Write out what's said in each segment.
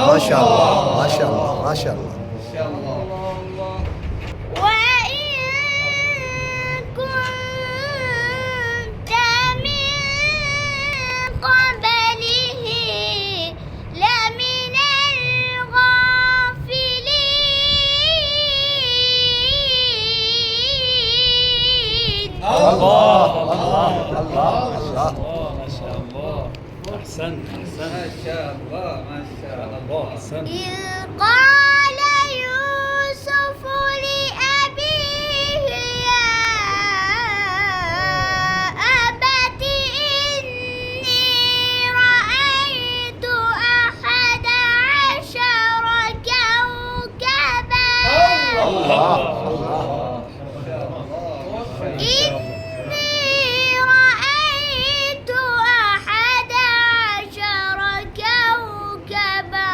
ما شاء الله ما شاء الله ما شاء الله. الله الله الله الله ما شاء الله. أحسنت ما شاء الله ما شاء الله. أحسنت. إذ قال يوسف لأبيه يا أبت إني رأيت 11 كوكبا. الله إني رأيت 11 كوكبا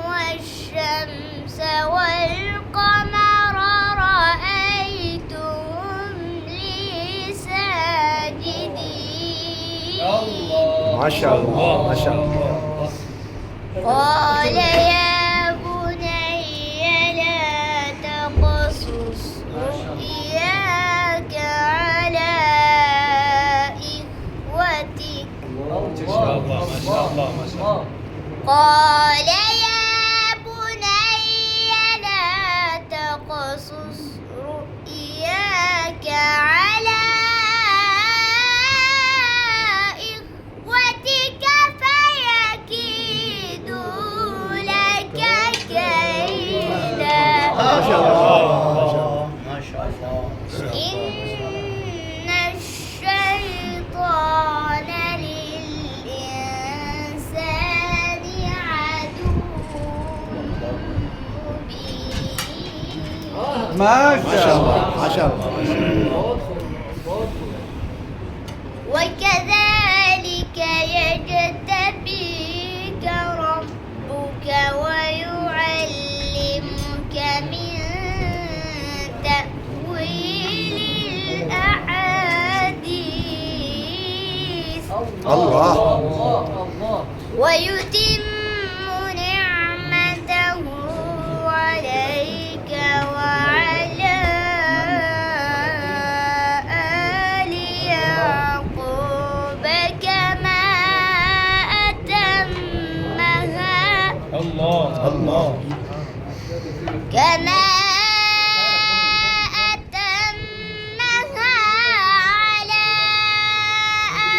والشمس والقمر رأيتهم لي ساجدين. ما شاء الله ما شاء الله. قال يا بني لا تقصص رؤياك على إخوتك. ما شاء الله ما شاء الله ما شاء الله. قال يا بني لا تقصص رؤياك على إخوتك فيكيدوا لك كيدا. ما شاء الله ما شاء الله. إن الشيطان للإنسان عدو مبين. ما شاء الله ما شاء الله. وكذلك يجتبيك ربك ويعلمك من تأويل الأحاديث الله ويتم نعمته عليك وعلى آل يعقوب كما أتمها الله الله. كما أتمها على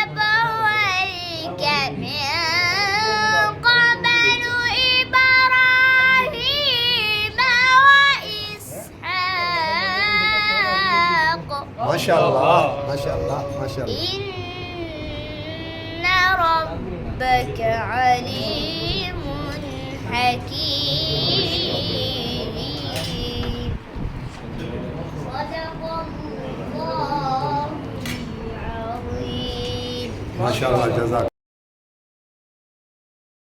أبويك من قبل إبراهيم وإسحاق. ما شاء الله ما شاء الله ما شاء الله. إن ربك عليم حكيم. صدق الله العظيم. ما شاء الله جزاك